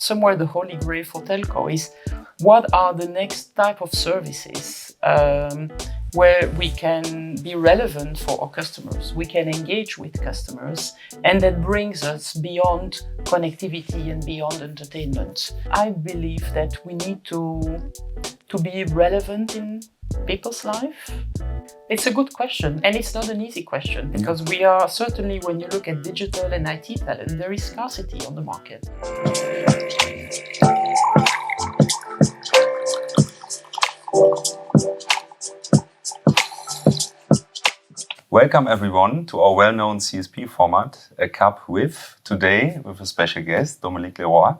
Somewhere the holy grail for telco is what are the next type of services where we can be relevant for our customers, we can engage with customers, and that brings us beyond connectivity and beyond entertainment. I believe that we need to be relevant in people's life. It's a good question, and it's not an easy question, because we are certainly, when you look at digital and IT talent, there is scarcity on the market. Welcome everyone to our well-known CSP format, A Cup With, today with a special guest, Dominique Leroy,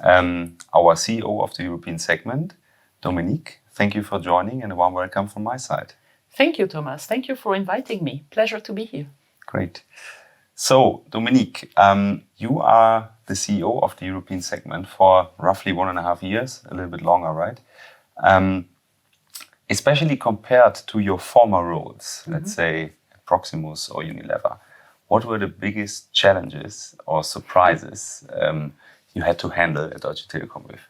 our CEO of the European segment. Dominique, thank you for joining and a warm welcome from my side. Thank you, Thomas. Thank you for inviting me. Pleasure to be here. Great. So, Dominique, you are the CEO of the European segment for roughly 1.5 years, a little bit longer, right? Especially compared to your former roles, let's say Proximus or Unilever, what were the biggest challenges or surprises you had to handle at Deutsche Telekom with?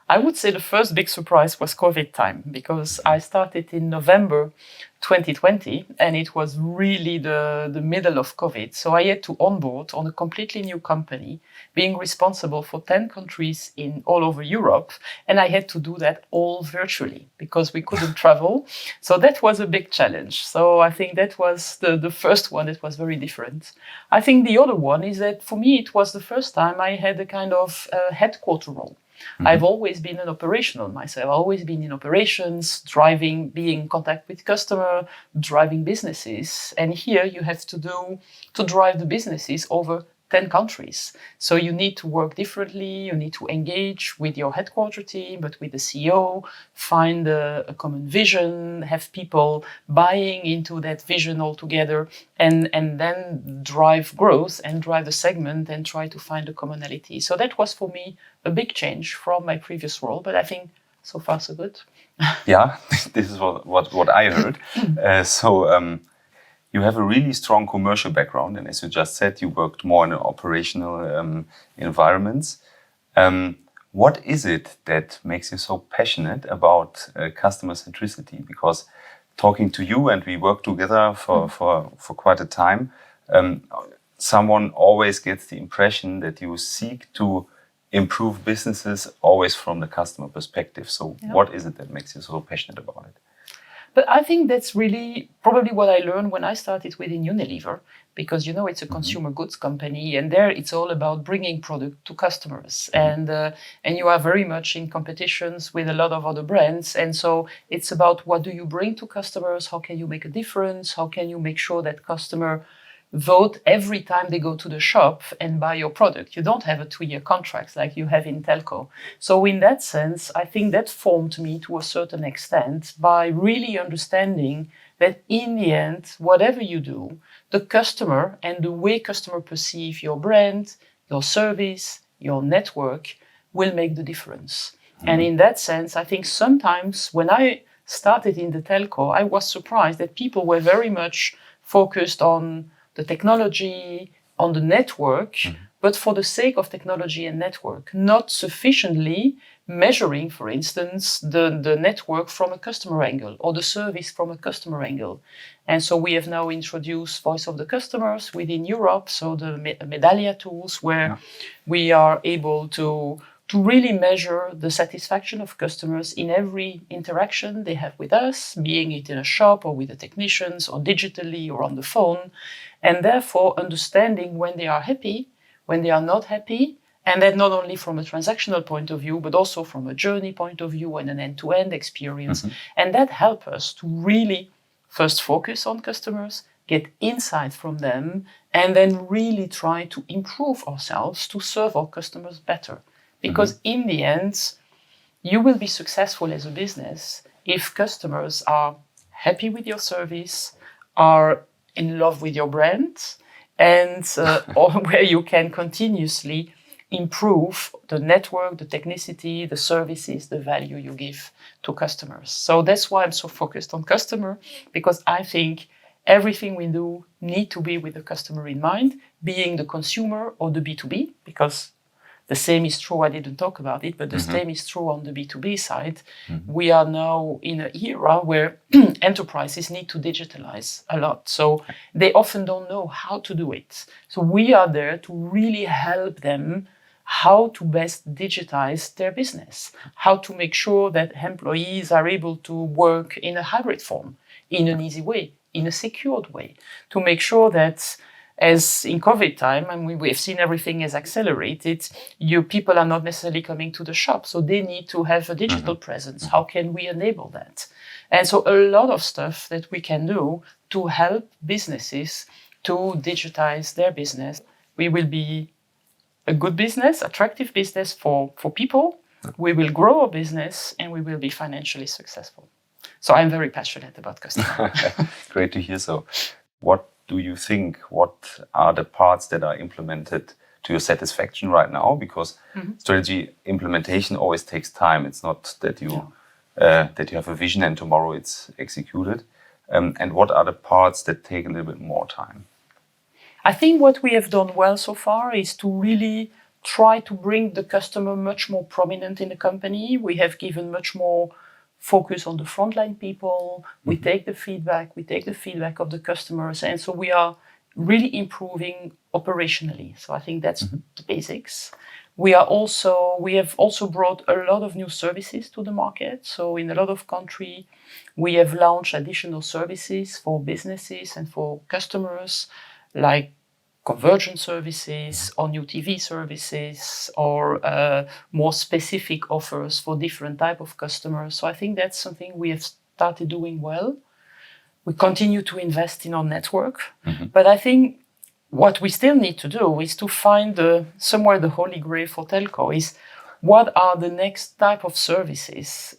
I would say the first big surprise was COVID time, because I started in November 2020 and it was really the middle of COVID. So I had to onboard on a completely new company, being responsible for 10 countries all over Europe. And I had to do that all virtually because we couldn't travel. So that was a big challenge. So I think that was the first one that was very different. I think the other one is that for me, it was the first time I had a kind of headquarter role. I've always been an operational myself. I've always been in operations, being in contact with customer, driving businesses. And here you have to drive the businesses over 10 countries. So you need to work differently. You need to engage with your headquarter team, but with the CEO, find a common vision, have people buying into that vision altogether, and then drive growth and drive the segment and try to find a commonality. So that was for me a big change from my previous role, but I think so far so good. Yeah, this is what I heard. You have a really strong commercial background, and as you just said, you worked more in operational environments. What is it that makes you so passionate about customer centricity? Because talking to you, and we work together for quite a time, someone always gets the impression that you seek to improve businesses always from the customer perspective. So What is it that makes you so passionate about it? But I think that's really probably what I learned when I started within Unilever, because, it's a consumer goods company, and there it's all about bringing product to customers. And you are very much in competitions with a lot of other brands. And so it's about what do you bring to customers? How can you make a difference? How can you make sure that customer vote every time they go to the shop and buy your product? You don't have a 2-year contract like you have in telco. So in that sense, I think that formed me to a certain extent by really understanding that in the end, whatever you do, the customer and the way customer perceive your brand, your service, your network will make the difference. And in that sense, I think sometimes when I started in the telco, I was surprised that people were very much focused on the technology, on the network, but for the sake of technology and network, not sufficiently measuring, for instance, the network from a customer angle or the service from a customer angle. And so we have now introduced Voice of the Customers within Europe, so the Medallia tools, where we are able to really measure the satisfaction of customers in every interaction they have with us, being it in a shop or with the technicians or digitally or on the phone, and therefore understanding when they are happy, when they are not happy, and that not only from a transactional point of view, but also from a journey point of view and an end-to-end experience. And that helps us to really first focus on customers, get insight from them, and then really try to improve ourselves to serve our customers better. Because in the end, you will be successful as a business if customers are happy with your service, are in love with your brand, and or where you can continuously improve the network, the technicity, the services, the value you give to customers. So that's why I'm so focused on customer, because I think everything we do need to be with the customer in mind, being the consumer or the B2B, because The same is true, I didn't talk about it, but the same is true on the B2B side. We are now in an era where enterprises need to digitalize a lot. So they often don't know how to do it. So we are there to really help them how to best digitize their business, how to make sure that employees are able to work in a hybrid form, in an easy way, in a secured way, to make sure that as in COVID time, and we've seen everything has accelerated, people are not necessarily coming to the shop, so they need to have a digital presence. How can we enable that? And so a lot of stuff that we can do to help businesses to digitize their business. We will be a good business, attractive business for people. We will grow our business and we will be financially successful. So I'm very passionate about customer. Great to hear so. What do you think? What are the parts that are implemented to your satisfaction right now? Because strategy implementation always takes time. It's not that you have a vision and tomorrow it's executed. And what are the parts that take a little bit more time? I think what we have done well so far is to really try to bring the customer much more prominent in the company. We have given much more focus on the frontline people. We take the feedback of the customers. And so we are really improving operationally. So I think that's the basics. We have also brought a lot of new services to the market. So in a lot of countries, we have launched additional services for businesses and for customers, like convergent services or new TV services or more specific offers for different type of customers. So I think that's something we have started doing well. We continue to invest in our network, but I think what we still need to do is to find somewhere the holy grail for telco is what are the next type of services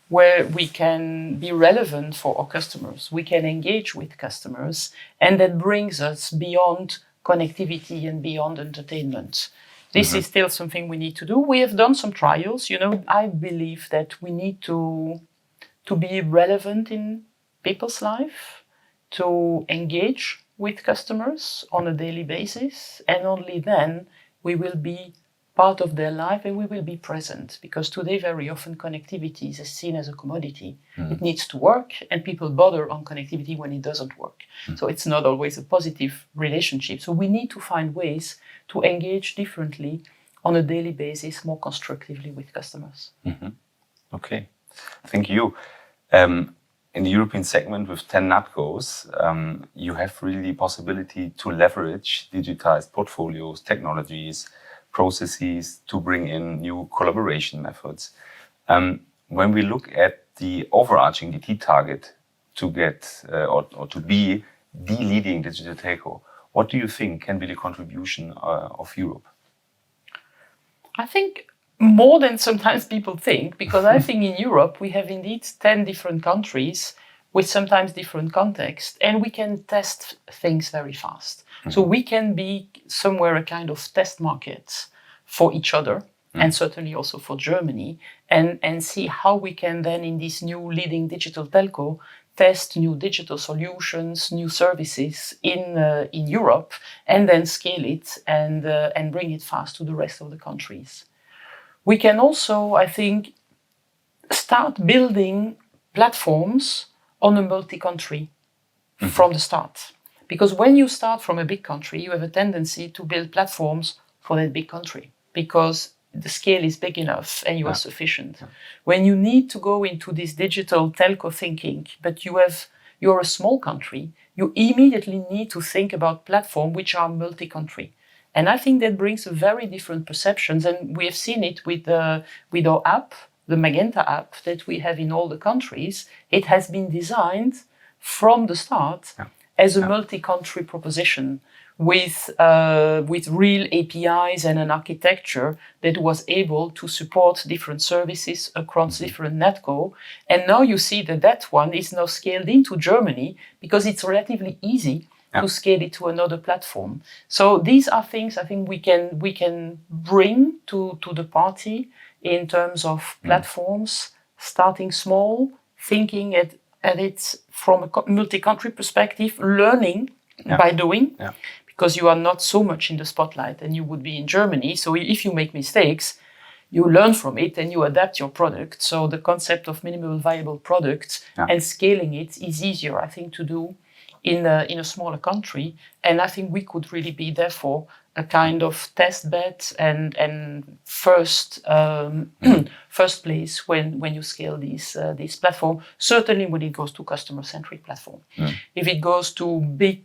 where we can be relevant for our customers, we can engage with customers, and that brings us beyond connectivity and beyond entertainment. This is still something we need to do. We have done some trials. I believe that we need to be relevant in people's life, to engage with customers on a daily basis, and only then we will be part of their life and we will be present, because today very often connectivity is seen as a commodity. It needs to work and people bother on connectivity when it doesn't work. So it's not always a positive relationship. So we need to find ways to engage differently on a daily basis, more constructively with customers. Okay, thank you. In the European segment with 10 NatCos, you have really the possibility to leverage digitized portfolios, technologies, processes to bring in new collaboration methods. When we look at the overarching DT target to get or to be the leading digital telco, what do you think can be the contribution of Europe? I think more than sometimes people think, because I think in Europe we have indeed 10 different countries with sometimes different context, and we can test things very fast. So we can be somewhere a kind of test market for each other, and certainly also for Germany, and see how we can then in this new leading digital telco test new digital solutions, new services in Europe, and then scale it and bring it fast to the rest of the countries. We can also, I think, start building platforms on a multi-country from the start. Because when you start from a big country, you have a tendency to build platforms for that big country because the scale is big enough and you are sufficient. When you need to go into this digital telco thinking, but you're a small country, you immediately need to think about platforms which are multi-country. And I think that brings a very different perceptions. And we have seen it with our app, the Magenta app that we have in all the countries. It has been designed from the start as a multi-country proposition with real APIs and an architecture that was able to support different services across different NatCo. And now you see that one is now scaled into Germany because it's relatively easy to scale it to another platform. So these are things I think we can bring to the party in terms of platforms, starting small, thinking at it from a multi-country perspective, learning by doing. because you are not so much in the spotlight and you would be in Germany. So if you make mistakes, you learn from it and you adapt your product. So the concept of minimal viable product and scaling it is easier, I think, to do in a smaller country. And I think we could really be, therefore, a kind of test bed and first first place when you scale these platform. Certainly when it goes to customer-centric platform. If it goes to big,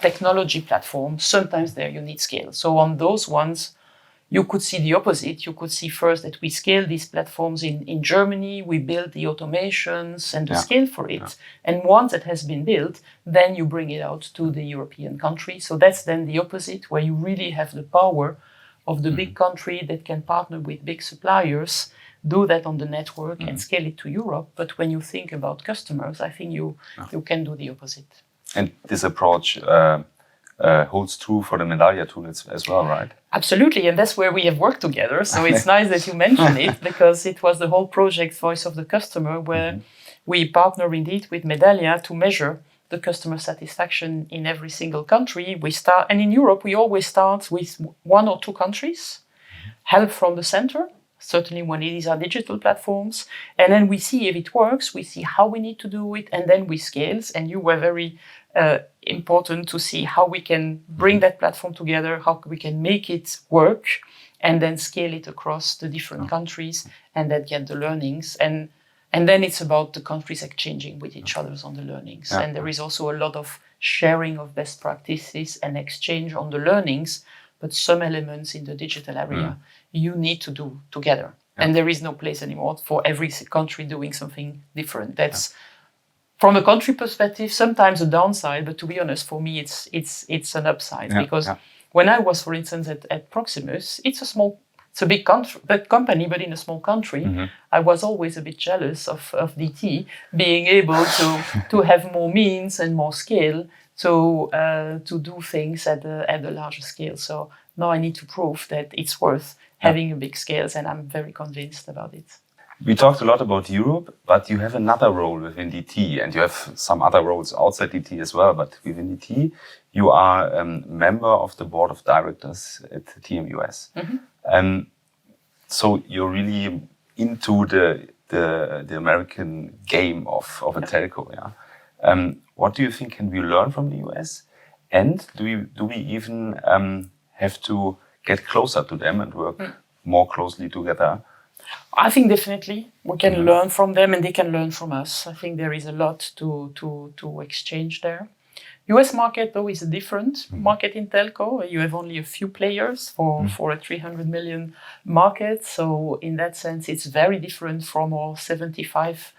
technology platform, sometimes there you need scale. So on those ones, you could see the opposite. You could see first that we scale these platforms in Germany, we build the automations and the scale for it. And once it has been built, then you bring it out to the European country. So that's then the opposite, where you really have the power of the big country that can partner with big suppliers, do that on the network and scale it to Europe. But when you think about customers, I think you can do the opposite. And this approach holds true for the Medallia tool as well, right? Absolutely, and that's where we have worked together. So it's nice that you mention it, because it was the whole project Voice of the Customer, where we partner indeed with Medallia to measure the customer satisfaction in every single country. And in Europe, we always start with 1 or 2 countries, help from the center, certainly when these are digital platforms. And then we see if it works, we see how we need to do it, and then we scale. And you were very important to see how we can bring that platform together, how we can make it work, and then scale it across the different countries, and then get the learnings. And then it's about the countries exchanging with each other on the learnings. And there is also a lot of sharing of best practices and exchange on the learnings, but some elements in the digital area you need to do together. And there is no place anymore for every country doing something different. That's from a country perspective, sometimes a downside, but to be honest, for me, it's an upside, because when I was, for instance, at Proximus, it's a big company, but in a small country, I was always a bit jealous of DT being able to have more means and more scale to do things at a larger scale. So now I need to prove that it's worth having a big scale, and I'm very convinced about it. We talked a lot about Europe, but you have another role within DT, and you have some other roles outside DT as well. But within DT, you are a member of the board of directors at TMUS. So you're really into the American game of a telco. What do you think can we learn from the US? And do we even have to get closer to them and work more closely together? I think definitely we can learn from them, and they can learn from us. I think there is a lot to exchange there. US market, though, is a different market in telco. You have only a few players for a 300 million market. So in that sense, it's very different from our 75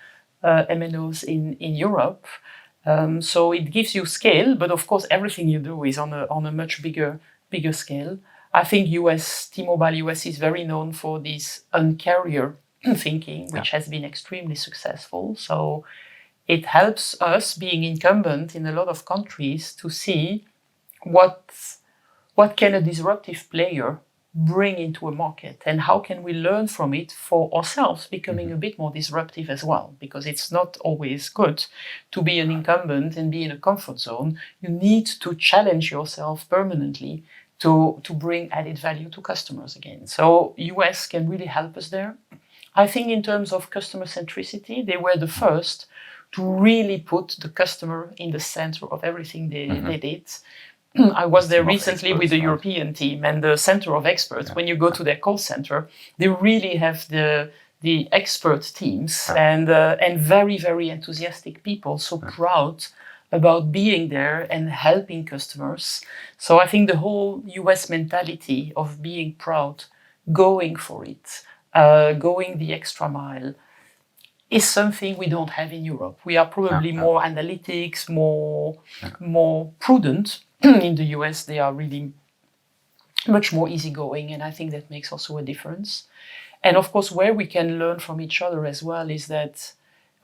MNOs in Europe. So it gives you scale, but of course, everything you do is on a much bigger scale. I think T-Mobile US is very known for this Un-carrier thinking, which has been extremely successful. So it helps us, being incumbent in a lot of countries, to see what can a disruptive player bring into a market, and how can we learn from it for ourselves, becoming a bit more disruptive as well, because it's not always good to be an incumbent and be in a comfort zone. You need to challenge yourself permanently to bring added value to customers again. So US can really help us there. I think in terms of customer centricity, they were the first to really put the customer in the center of everything they did. I was there recently with the European team, and the center of experts, when you go to their call center, they really have the expert teams and very, very enthusiastic people, so proud about being there and helping customers. So I think the whole US mentality of being proud, going for it, going the extra mile, is something we don't have in Europe. We are probably more analytics, more prudent. In the US, they are really much more easygoing, and I think that makes also a difference. And of course, where we can learn from each other as well is that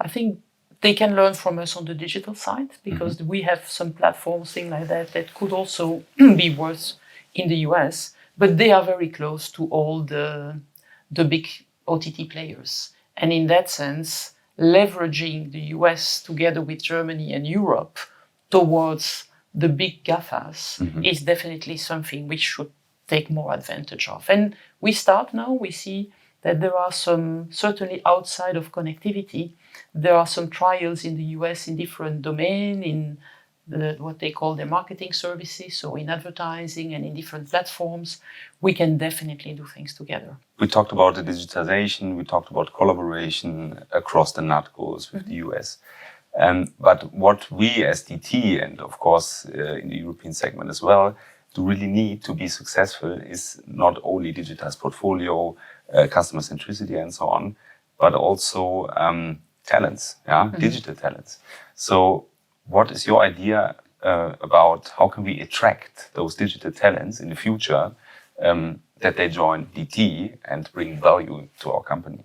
I think they can learn from us on the digital side, because we have some platforms, things like that could also be worth in the US, but they are very close to all the big OTT players. And in that sense, leveraging the US together with Germany and Europe towards the big GAFAs is definitely something we should take more advantage of. And we start now, we see that there are some, certainly outside of connectivity, there are some trials in the US in different domains, in what they call their marketing services, so in advertising and in different platforms. We can definitely do things together. We talked about the digitization, we talked about collaboration across the NatCos with the US. But what we as DT, and of course in the European segment as well, do really need to be successful is not only digitized portfolio, customer centricity and so on, but also talents, digital talents. So what is your idea about how can we attract those digital talents in the future that they join DT and bring value to our company?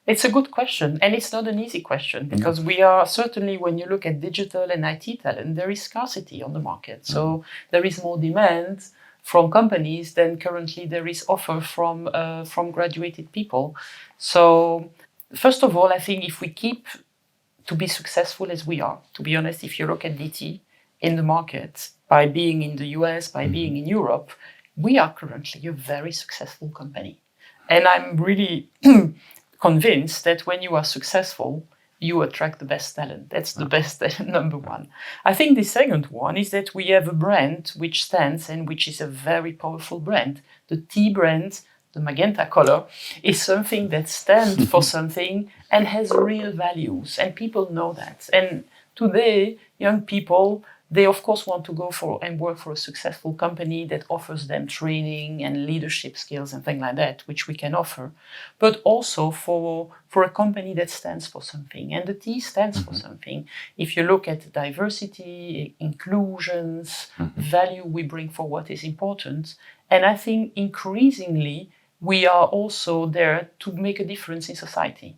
It's a good question, and it's not an easy question, because we are certainly, when you look at digital and IT talent, there is scarcity on the market. So there is more demand from companies than currently there is offer from graduated people. So first of all, I think if we keep to be successful as we are, to be honest, if you look at DT in the market, by being in the US, by being in Europe, we are currently a very successful company. And I'm really convinced that when you are successful, you attract the best talent. That's the best number one. I think the second one is that we have a brand which stands and which is a very powerful brand. The T brand, the magenta color, is something that stands for something and has real values, and people know that. And today, young people, they of course want to go for and work for a successful company that offers them training and leadership skills and things like that, which we can offer, but also for a company that stands for something. And the T stands for something. If you look at diversity, inclusions, value we bring for what is important, and I think increasingly we are also there to make a difference in society.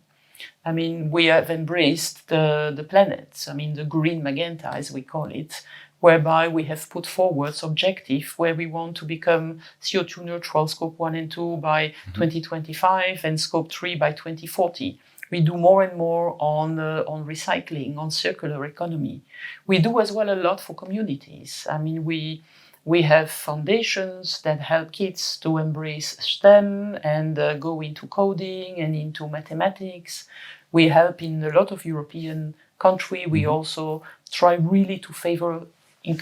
I mean, we have embraced the planet, I mean, the green magenta, as we call it, whereby we have put forward objective where we want to become CO2 neutral, scope 1 and 2 by 2025 and scope 3 by 2040. We do more and more on recycling, on circular economy. We do as well a lot for communities. I mean, we have foundations that help kids to embrace STEM and go into coding and into mathematics. We help in a lot of European countries. We also try really to favor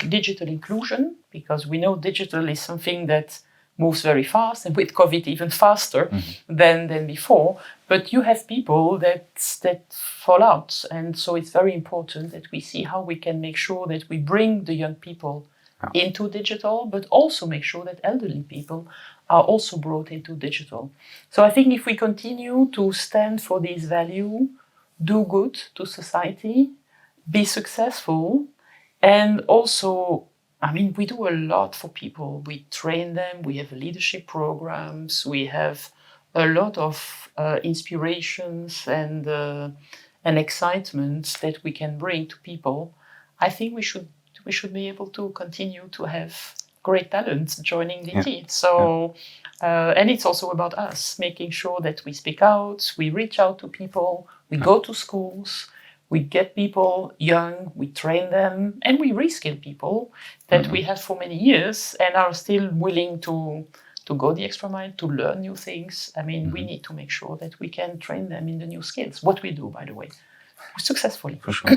digital inclusion, because we know digital is something that moves very fast, and with COVID even faster than before. But you have people that fall out. And so it's very important that we see how we can make sure that we bring the young people into digital, but also make sure that elderly people are also brought into digital. So I think if we continue to stand for these values, do good to society, be successful, and also, I mean, we do a lot for people. We train them, we have leadership programs, we have a lot of inspirations and excitement that we can bring to people. I think we should be able to continue to have great talents joining DT. So, and it's also about us making sure that we speak out, we reach out to people, we go to schools, we get people young, we train them, and we reskill people that we have for many years and are still willing to go the extra mile, to learn new things. I mean, we need to make sure that we can train them in the new skills, what we do, by the way. Successfully. For sure.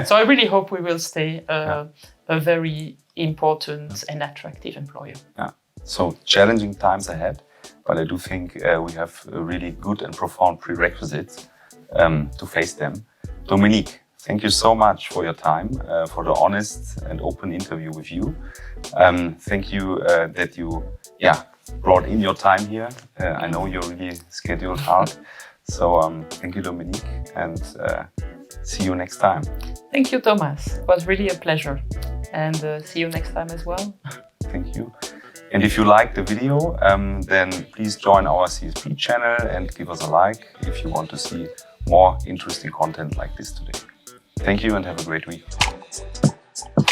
So I really hope we will stay a very important and attractive employer. Yeah. So challenging times ahead, but I do think we have a really good and profound prerequisites to face them. Dominique, thank you so much for your time, for the honest and open interview with you. Thank you that you brought in your time here. I know you're really scheduled hard. So thank you, Dominique, and see you next time. Thank you, Thomas. It was really a pleasure. And see you next time as well. Thank you. And if you like the video, then please join our CSP channel and give us a like if you want to see more interesting content like this today. Thank you and have a great week.